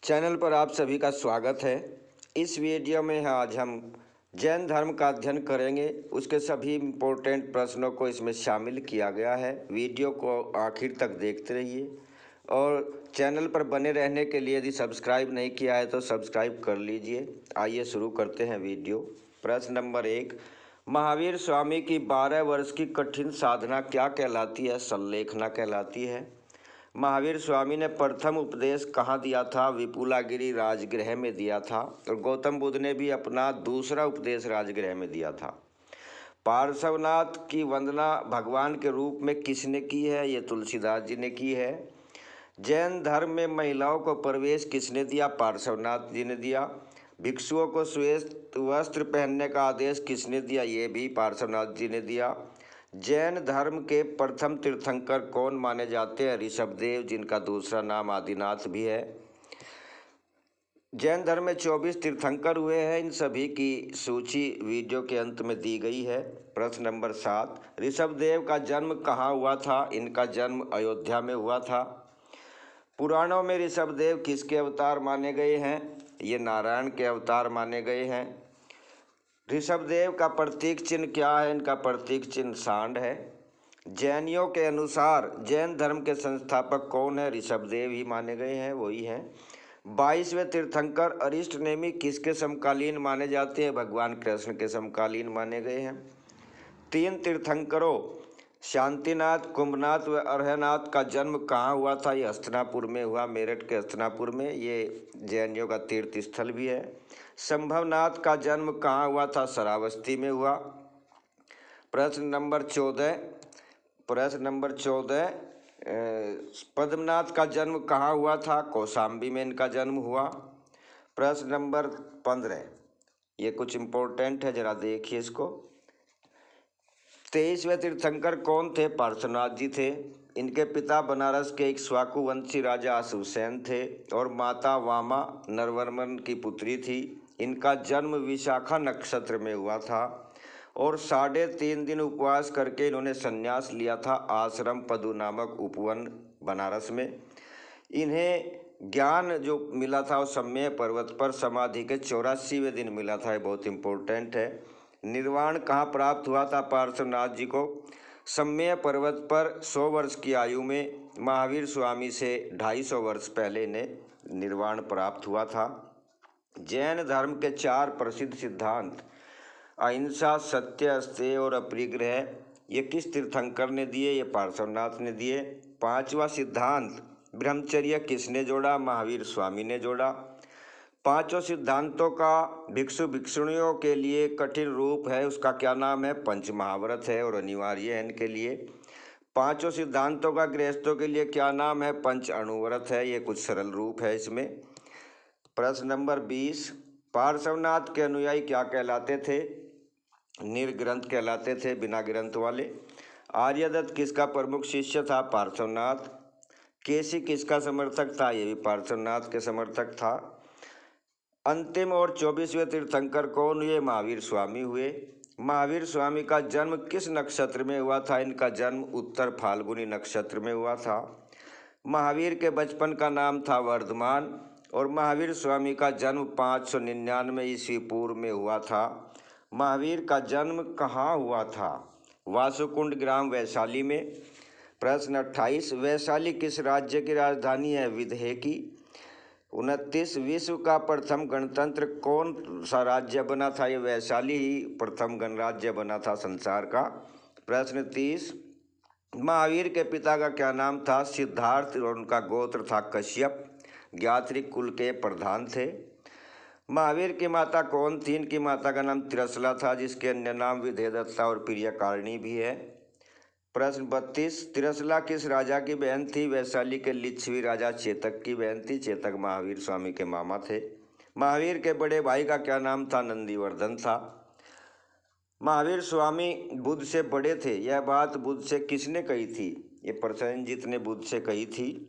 Channel पर आप सभी का स्वागत है। इस वीडियो में आज हम जैन धर्म का अध्ययन करेंगे। उसके सभी इम्पोर्टेंट प्रश्नों को इसमें शामिल किया गया है। वीडियो को आखिर तक देखते रहिए और चैनल पर बने रहने के लिए यदि सब्सक्राइब नहीं किया है तो सब्सक्राइब कर लीजिए। आइए शुरू करते हैं वीडियो। प्रश्न नंबर 1, महावीर स्वामी की 12 वर्ष की कठिन साधना क्या कहलाती है? संलेखना कहलाती है। महावीर स्वामी ने प्रथम उपदेश कहाँ दिया था? विपुलागिरी राजगृह में दिया था। और गौतम बुद्ध ने भी अपना दूसरा उपदेश राजगृह में दिया था। पार्श्वनाथ की वंदना भगवान के रूप में किसने की है? ये तुलसीदास जी ने की है। जैन धर्म में महिलाओं को प्रवेश किसने दिया? पार्श्वनाथ जी ने दिया। भिक्षुओं को श्वेत वस्त्र पहनने का आदेश किसने दिया? ये भी पार्श्वनाथ जी ने दिया। जैन धर्म के प्रथम तीर्थंकर कौन माने जाते हैं? ऋषभदेव, जिनका दूसरा नाम आदिनाथ भी है। जैन धर्म में 24 तीर्थंकर हुए हैं। इन सभी की सूची वीडियो के अंत में दी गई है। प्रश्न नंबर 7, ऋषभदेव का जन्म कहाँ हुआ था? इनका जन्म अयोध्या में हुआ था। पुराणों में ऋषभदेव किसके अवतार माने गए हैं? ये नारायण के अवतार माने गए हैं। ऋषभदेव का प्रतीक चिन्ह क्या है? इनका प्रतीक चिन्ह सांड है। जैनियों के अनुसार जैन धर्म के संस्थापक कौन है? ऋषभदेव ही माने गए हैं, वही हैं। 22वें तीर्थंकर अरिष्ट नेमि किसके समकालीन माने जाते हैं? भगवान कृष्ण के समकालीन माने गए हैं। 3 तीर्थंकरों शांतिनाथ, कुंभनाथ व अर्हनाथ का जन्म कहाँ हुआ था? ये हस्तिनापुर में हुआ, मेरठ के हस्तिनापुर में। ये जैनियों का तीर्थ स्थल भी है। संभवनाथ का जन्म कहाँ हुआ था? श्रावस्ती में हुआ। प्रश्न नंबर 14, पद्मनाथ का जन्म कहाँ हुआ था? कौशाम्बी में इनका जन्म हुआ। प्रश्न नंबर 15, ये कुछ इम्पोर्टेंट है, जरा देखिए इसको। 23वें तीर्थंकर कौन थे? पार्श्वनाथ जी थे। इनके पिता बनारस के एक स्वाकुवंशी राजा अशुसेन थे और माता वामा नरवर्मन की पुत्री थी। इनका जन्म विशाखा नक्षत्र में हुआ था और 3.5 दिन उपवास करके इन्होंने संन्यास लिया था आश्रम पदु नामक उपवन बनारस में। इन्हें ज्ञान जो मिला था वो सम्मेय पर्वत पर समाधि के 84वें दिन मिला था। ये बहुत इम्पोर्टेंट है। निर्वाण कहाँ प्राप्त हुआ था पार्श्वनाथ जी को? सम्मेय पर्वत पर 100 वर्ष की आयु में महावीर स्वामी से 250 वर्ष पहले इन्हें निर्वाण प्राप्त हुआ था। जैन धर्म के 4 प्रसिद्ध सिद्धांत अहिंसा, सत्य, अस्तेय और अपरिग्रह, ये किस तीर्थंकर ने दिए? ये पार्श्वनाथ ने दिए। 5वां सिद्धांत ब्रह्मचर्य किसने जोड़ा? महावीर स्वामी ने जोड़ा। 5 सिद्धांतों का भिक्षु भिक्षुणियों के लिए कठिन रूप है, उसका क्या नाम है? पंचमहाव्रत है और अनिवार्य है इनके लिए। 5 सिद्धांतों का गृहस्थों के लिए क्या नाम है? पंच अणुव्रत है। ये कुछ सरल रूप है इसमें। प्रश्न नंबर 20, पार्श्वनाथ के अनुयायी क्या कहलाते थे? निर्ग्रंथ कहलाते थे, बिना ग्रंथ वाले। आर्यदत्त किसका प्रमुख शिष्य था? पार्श्वनाथ। केसी किसका समर्थक था? ये भी पार्श्वनाथ के समर्थक था। अंतिम और 24वें तीर्थंकर कौन हुए? महावीर स्वामी हुए। महावीर स्वामी का जन्म किस नक्षत्र में हुआ था? इनका जन्म उत्तर फाल्गुनी नक्षत्र में हुआ था। महावीर के बचपन का नाम था वर्धमान और महावीर स्वामी का जन्म 599 ईस्वी पूर्व में हुआ था। महावीर का जन्म कहाँ हुआ था? वासुकुंड ग्राम वैशाली में। प्रश्न 28, वैशाली किस राज्य की राजधानी है? विदेह की। 29, विश्व का प्रथम गणतंत्र कौन सा राज्य बना था? ये वैशाली ही प्रथम गणराज्य बना था संसार का। प्रश्न 30, महावीर के पिता का क्या नाम था? सिद्धार्थ और उनका गोत्र था कश्यप। ज्ञात्रिक कुल के प्रधान थे। महावीर की माता कौन थी? इनकी माता का नाम तिरसला था, जिसके अन्य नाम विधेयदत्ता और प्रियकारिणी भी है। प्रश्न 32, तिरसला किस राजा की बहन थी? वैशाली के लिच्छवी राजा चेतक की बहन थी। चेतक महावीर स्वामी के मामा थे। महावीर के बड़े भाई का क्या नाम था? नंदीवर्धन था। महावीर स्वामी बुद्ध से बड़े थे, यह बात बुद्ध से किसने कही थी? ये प्रसेनजीत ने बुद्ध से कही थी।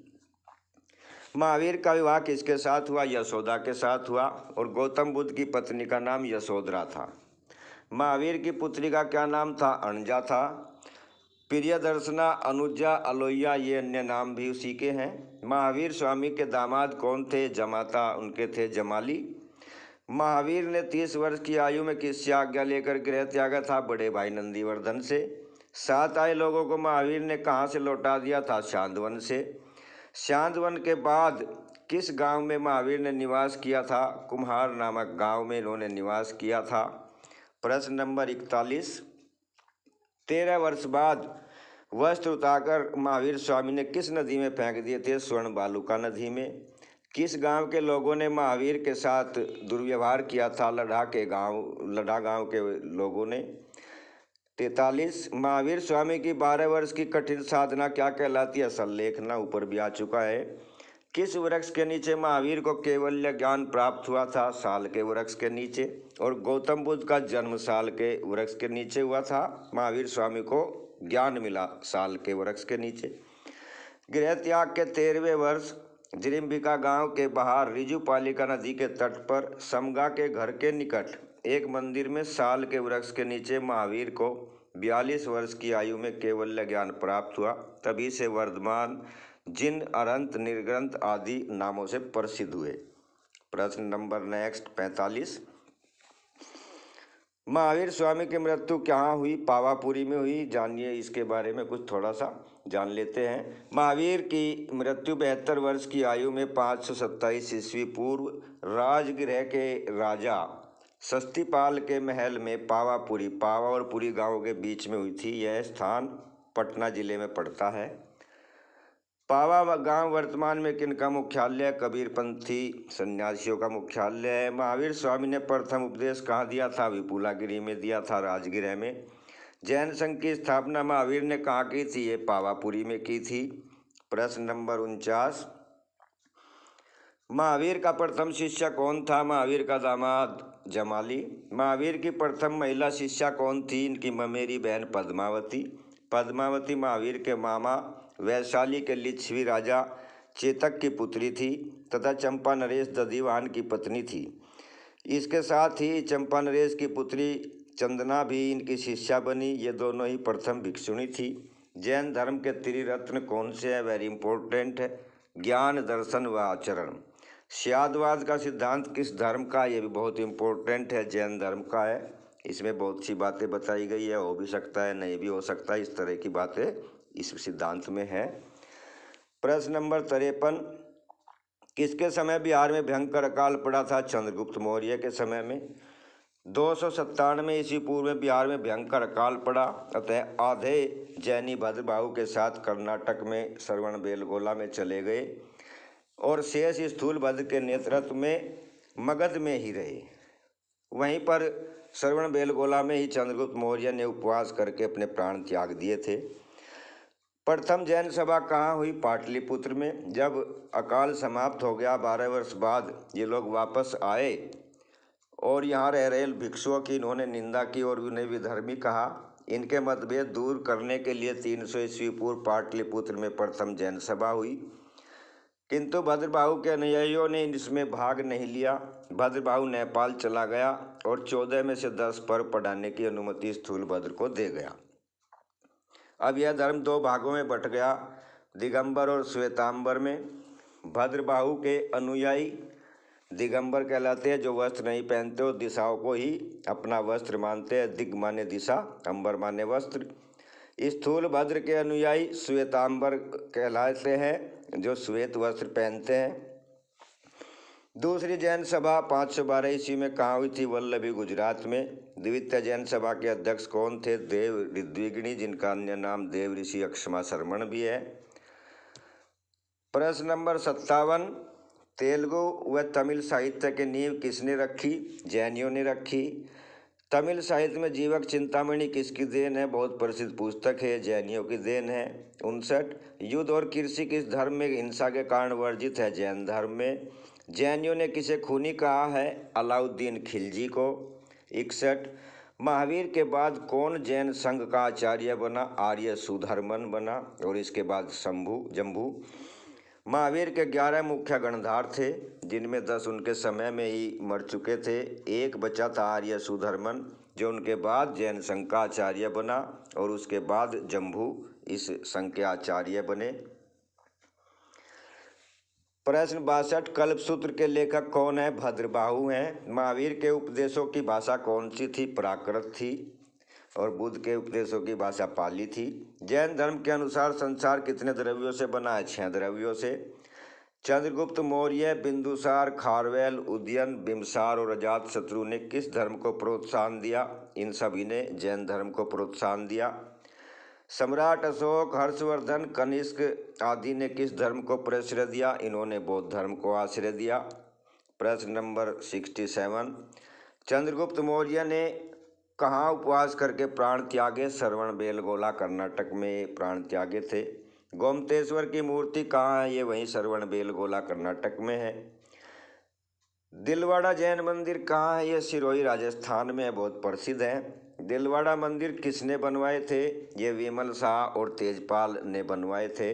महावीर का विवाह किसके साथ हुआ? यशोदा के साथ हुआ और गौतम बुद्ध की पत्नी का नाम यशोधरा था। महावीर की पुत्री का क्या नाम था? अणजा था। प्रियदर्शना, अनुजा, अलोया ये अन्य नाम भी उसी के हैं। महावीर स्वामी के दामाद कौन थे? जमाता उनके थे जमाली। महावीर ने 30 वर्ष की आयु में किससे आज्ञा लेकर गृह त्यागा था? बड़े भाई नंदीवर्धन से। 7 आए लोगों को महावीर ने कहाँ से लौटा दिया था? शांतवन से। शांतवन के बाद किस गांव में महावीर ने निवास किया था? कुम्हार नामक गांव में इन्होंने निवास किया था। प्रश्न नंबर 41, 13 वर्ष बाद वस्त्र उतारकर महावीर स्वामी ने किस नदी में फेंक दिए थे? स्वर्ण बालुका नदी में। किस गांव के लोगों ने महावीर के साथ दुर्व्यवहार किया था? लढ़ा गांव के लोगों ने। 43, महावीर स्वामी की 12 वर्ष की कठिन साधना क्या कहलाती है? असल लेखना, ऊपर भी आ चुका है। किस वृक्ष के नीचे महावीर को केवल्य ज्ञान प्राप्त हुआ था? साल के वृक्ष के नीचे। और गौतम बुद्ध का जन्म साल के वृक्ष के नीचे हुआ था। महावीर स्वामी को ज्ञान मिला साल के वृक्ष के नीचे। गृह त्याग के 13वें वर्ष जिरिम्बिका गांव के बाहर रिजुपालिका नदी के तट पर समगा के घर के निकट एक मंदिर में साल के वृक्ष के नीचे महावीर को 42 वर्ष की आयु में केवल्य ज्ञान प्राप्त हुआ। तभी से वर्धमान, जिन, अरंत, निर्ग्रंथ आदि नामों से प्रसिद्ध हुए। प्रश्न नंबर नेक्स्ट 45, महावीर स्वामी की मृत्यु कहाँ हुई? पावापुरी में हुई। जानिए इसके बारे में कुछ थोड़ा सा जान लेते हैं। महावीर की मृत्यु 72 वर्ष की आयु में 527 ईस्वी पूर्व राजगृह के राजा सस्तीपाल के महल में पावापुरी, पावा और पुरी गांव के बीच में हुई थी। यह स्थान पटना जिले में पड़ता है। पावा गांव वर्तमान में किनका मुख्यालय? कबीरपंथी सन्यासियों का मुख्यालय है। महावीर स्वामी ने प्रथम उपदेश कहाँ दिया था? विपुलागिरी में दिया था, राजगृह में। जैन संघ की स्थापना महावीर ने कहाँ की थी? ये पावापुरी में की थी। प्रश्न नंबर 49, महावीर का प्रथम शिष्य कौन था? महावीर का दामाद जमाली। महावीर की प्रथम महिला शिष्या कौन थी? इनकी ममेरी बहन पद्मावती। पद्मावती महावीर के मामा वैशाली के लिच्छवी राजा चेतक की पुत्री थी तथा चंपा नरेश दधिवान की पत्नी थी। इसके साथ ही चंपा नरेश की पुत्री चंदना भी इनकी शिष्या बनी। ये दोनों ही प्रथम भिक्षुणी थी। जैन धर्म के त्रिरत्न कौन से हैं? वेरी इंपॉर्टेंट है, ज्ञान, दर्शन व आचरण। स्यादवाद का सिद्धांत किस धर्म का? ये भी बहुत इंपॉर्टेंट है, जैन धर्म का है। इसमें बहुत सी बातें बताई गई है, हो भी सकता है नहीं भी हो सकता है, इस तरह की बातें इस सिद्धांत में है। प्रश्न नंबर 53, किसके समय बिहार में भयंकर अकाल पड़ा था? चंद्रगुप्त मौर्य के समय में। 297 ईस्वी पूर्व में बिहार में भयंकर अकाल पड़ा। अतः आधे जैनी भद्रबाहु के साथ कर्नाटक में श्रवण बेलगोला में चले गए और शेष स्थूल भद्र के नेतृत्व में मगध में ही रहे। वहीं पर श्रवण बेलगोला में ही चंद्रगुप्त मौर्य ने उपवास करके अपने प्राण त्याग दिए थे। प्रथम जैन सभा कहाँ हुई? पाटलिपुत्र में। जब अकाल समाप्त हो गया 12 वर्ष बाद ये लोग वापस आए और यहाँ रह रहे भिक्षुओं की इन्होंने निंदा की और उन्हें विधर्मी कहा। इनके मतभेद दूर करने के लिए 300 ईस्वी पूर्व पाटलिपुत्र में प्रथम जैन सभा हुई, किंतु भद्रबाहु के अनुयायियों ने इसमें भाग नहीं लिया। भद्रबाहु नेपाल चला गया और 14 में से 10 पर्व पढ़ाने की अनुमति स्थूल भद्र को दे गया। अब यह धर्म 2 भागों में बट गया, दिगंबर और श्वेतांबर में। भद्रबाहु के अनुयायी दिगंबर कहलाते हैं, जो वस्त्र नहीं पहनते और दिशाओं को ही अपना वस्त्र मानते हैं। दिग माने दिशा, अंबर माने वस्त्र। स्थूल भद्र के अनुयायी श्वेतांबर कहलाते हैं, जो श्वेत वस्त्र पहनते हैं। दूसरी जैन सभा 512 ईस्वी में कहाँ हुई थी? वल्लभी, गुजरात में। द्वितीय जैन सभा के अध्यक्ष कौन थे? देव ऋद्विगिणी, जिनका अन्य नाम देव ऋषि अक्षमा शर्मण भी है। प्रश्न नंबर 57, तेलुगु व तमिल साहित्य की नींव किसने रखी? जैनियों ने रखी। तमिल साहित्य में जीवक चिंतामणि किसकी देन है? बहुत प्रसिद्ध पुस्तक है, जैनियों की देन है। 59, युद्ध और कृषि किस धर्म में हिंसा के कारण वर्जित है? जैन धर्म में। जैनियों ने किसे खूनी कहा है? अलाउद्दीन खिलजी को। 61, महावीर के बाद कौन जैन संघ का आचार्य बना? आर्य सुधर्मन बना और इसके बाद जम्बू। महावीर के 11 मुख्य गणधार थे, जिनमें 10 उनके समय में ही मर चुके थे। एक बचा था आर्य सुधर्मन, जो उनके बाद जैन संघ का आचार्य बना और उसके बाद जम्भू इस संघ के आचार्य बने। प्रश्न 62, कल्पसूत्र के लेखक कौन है? भद्रबाहु हैं। महावीर के उपदेशों की भाषा कौन सी थी? प्राकृत थी। और बुद्ध के उपदेशों की भाषा पाली थी। जैन धर्म के अनुसार संसार कितने द्रव्यों से बना है? 6 द्रव्यों से। चंद्रगुप्त मौर्य, बिंदुसार, खारवेल, उदयन, बिम्सार और अजातशत्रु ने किस धर्म को प्रोत्साहन दिया? इन सभी ने जैन धर्म को प्रोत्साहन दिया। सम्राट अशोक, हर्षवर्धन, कनिष्क आदि ने किस धर्म को प्रश्रय दिया? इन्होंने बौद्ध धर्म को आश्रय दिया। प्रश्न नंबर 67, चंद्रगुप्त मौर्य ने कहाँ उपवास करके प्राण त्यागे? श्रवणबेलगोला कर्नाटक में प्राण त्यागे थे। गोमतेश्वर की मूर्ति कहाँ है? ये वहीं श्रवणबेलगोला कर्नाटक में है। दिलवाड़ा जैन मंदिर कहाँ है? ये सिरोही राजस्थान में है, बहुत प्रसिद्ध है। दिलवाड़ा मंदिर किसने बनवाए थे? ये विमल शाह और तेजपाल ने बनवाए थे।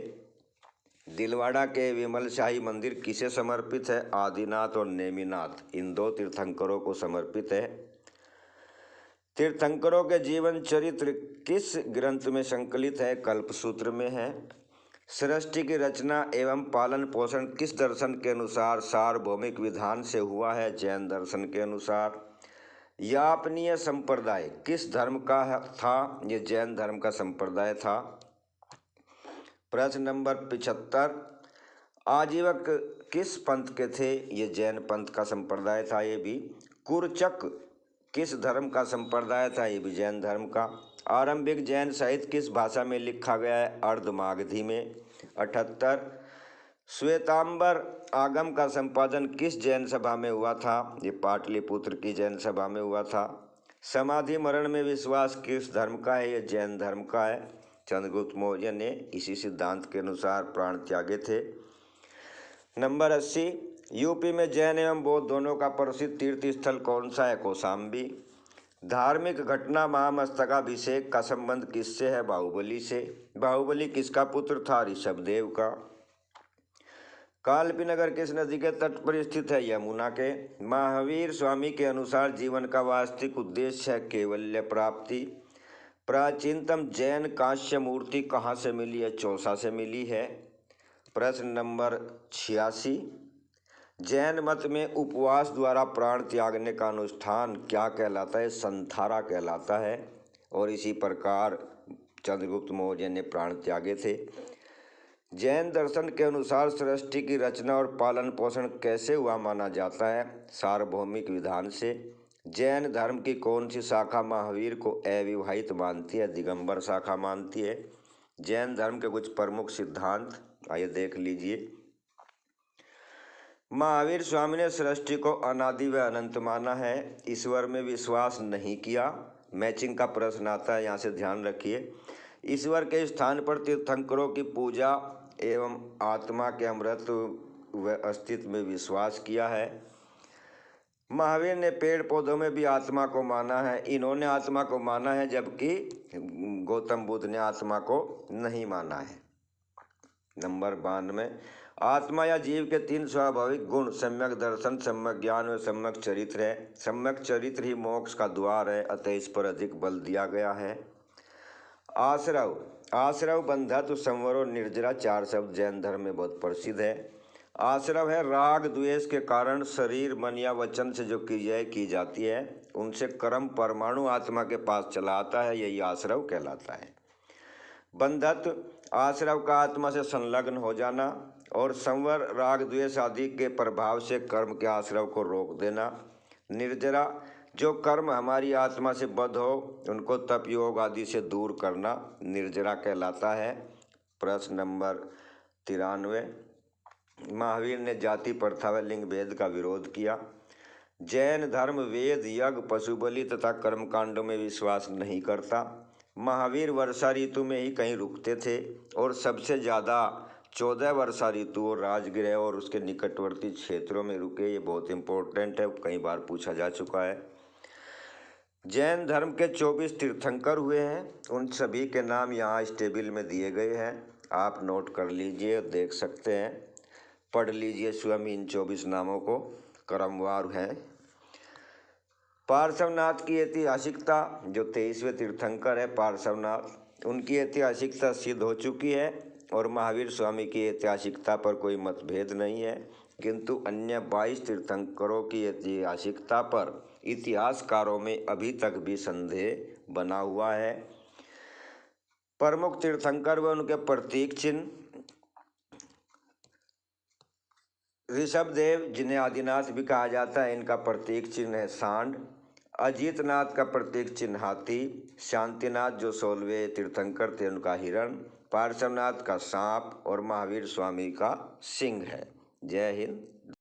दिलवाड़ा के विमल शाही मंदिर किसे समर्पित है? आदिनाथ और नेमिनाथ, इन 2 तीर्थंकरों को समर्पित है। तीर्थंकरों के जीवन चरित्र किस ग्रंथ में संकलित है? कल्पसूत्र में है। सृष्टि की रचना एवं पालन पोषण किस दर्शन के अनुसार सार्वभौमिक विधान से हुआ है? जैन दर्शन के अनुसार। यापनीय संप्रदाय किस धर्म का था? ये जैन धर्म का संप्रदाय था। प्रश्न नंबर 75, आजीवक किस पंथ के थे? ये जैन पंथ का संप्रदाय था। ये भी। कुरचक किस धर्म का संप्रदाय था? ये भी जैन धर्म का। आरंभिक जैन साहित्य किस भाषा में लिखा गया है? अर्धमागधी में। 78, श्वेतांबर आगम का संपादन किस जैन सभा में हुआ था? ये पाटलिपुत्र की जैन सभा में हुआ था। समाधि मरण में विश्वास किस धर्म का है? ये जैन धर्म का है। चंद्रगुप्त मौर्य ने इसी सिद्धांत के अनुसार प्राण त्यागे थे। नंबर 80, यूपी में जैन एवं बौद्ध दोनों का प्रसिद्ध तीर्थ स्थल कौन सा है? कौशाम्बी। धार्मिक घटना महामस्तकाभिषेक का संबंध किससे है? बाहुबली से। बाहुबली किसका पुत्र था? ऋषभदेव का। कालपी नगर किस नदी के तट पर स्थित है? यमुना के। महावीर स्वामी के अनुसार जीवन का वास्तविक उद्देश्य है कैवल्य प्राप्ति। प्राचीनतम जैन कांस्य मूर्ति कहाँ से मिली है? चौसा से मिली है। प्रश्न नंबर 86, जैन मत में उपवास द्वारा प्राण त्यागने का अनुष्ठान क्या कहलाता है? संथारा कहलाता है। और इसी प्रकार चंद्रगुप्त मौर्य ने प्राण त्यागे थे। जैन दर्शन के अनुसार सृष्टि की रचना और पालन पोषण कैसे हुआ माना जाता है? सार्वभौमिक विधान से। जैन धर्म की कौन सी शाखा महावीर को अविवाहित मानती है? दिगंबर शाखा मानती है। जैन धर्म के कुछ प्रमुख सिद्धांत आइए देख लीजिए। महावीर स्वामी ने सृष्टि को अनादि व अनंत माना है, ईश्वर में विश्वास नहीं किया। मैचिंग का प्रश्न आता है, यहाँ से ध्यान रखिए। ईश्वर के स्थान पर तीर्थंकरों की पूजा एवं आत्मा के अमृत व अस्तित्व में विश्वास किया है। महावीर ने पेड़ पौधों में भी आत्मा को माना है। इन्होंने आत्मा को माना है, जबकि गौतम बुद्ध ने आत्मा को नहीं माना है। नंबर 92, आत्मा या जीव के 3 स्वाभाविक गुण सम्यक दर्शन, सम्यक ज्ञान व सम्यक चरित्र है। सम्यक चरित्र ही मोक्ष का द्वार है, अतः इस पर अधिक बल दिया गया है। आश्रव, आश्रव, बंधत्व, संवर और निर्जरा 4 शब्द जैन धर्म में बहुत प्रसिद्ध है। आश्रव है राग द्वेष के कारण शरीर मन या वचन से जो क्रियाएं की जाती है उनसे कर्म परमाणु आत्मा के पास चला आता है, यही आश्रव कहलाता है। बंधत्व, आश्रव का आत्मा से संलग्न हो जाना। और संवर, राग द्वेष आदि के प्रभाव से कर्म के आश्रव को रोक देना। निर्जरा, जो कर्म हमारी आत्मा से बद्ध हो उनको तप योग आदि से दूर करना निर्जरा कहलाता है। प्रश्न नंबर 93, महावीर ने जाति प्रथा व लिंग भेद का विरोध किया। जैन धर्म वेद, यज्ञ, पशु बलि तथा कर्मकांडों में विश्वास नहीं करता। महावीर वर्षा ऋतु में ही कहीं रुकते थे और सबसे ज़्यादा 14 वर्षा ऋतु और राजगृह और उसके निकटवर्ती क्षेत्रों में रुके। ये बहुत इम्पोर्टेंट है, कई बार पूछा जा चुका है। जैन धर्म के 24 तीर्थंकर हुए हैं, उन सभी के नाम यहाँ इस टेबल में दिए गए हैं, आप नोट कर लीजिए, देख सकते हैं, पढ़ लीजिए स्वयं इन 24 नामों को, क्रमवार हैं। पार्श्वनाथ की ऐतिहासिकता, जो 23वें तीर्थंकर है पार्श्वनाथ, उनकी ऐतिहासिकता सिद्ध हो चुकी है और महावीर स्वामी की ऐतिहासिकता पर कोई मतभेद नहीं है, किंतु अन्य 22 तीर्थंकरों की ऐतिहासिकता पर इतिहासकारों में अभी तक भी संदेह बना हुआ है। प्रमुख तीर्थंकर व उनके प्रतीक चिन्ह: ऋषभदेव, जिन्हें आदिनाथ भी कहा जाता है, इनका प्रतीक चिन्ह है सांड। अजीतनाथ का प्रतीक चिन्ह हाथी। शांतिनाथ जो 16वें तीर्थंकर थे, उनका हिरण। पार्श्वनाथ का सांप और महावीर स्वामी का सिंह है। जय हिंद।